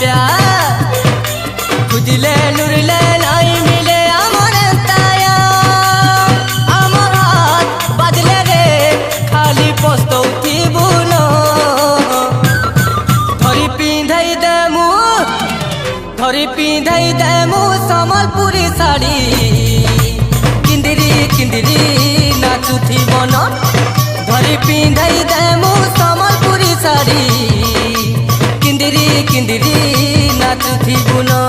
प्यार खुजले लुरले नहीं मिले अमर ताया अमर हाथ बदले रे खाली पस्तौती बुनो धरी पिंधाई देमु सम्बलपुरी साड़ी किंदिरी किंदिरी नाचुथी मन धरी पिंधाई देमु सम्बलपुरी साड़ी किंदिरी किंदिरी नाचुथी बुनो।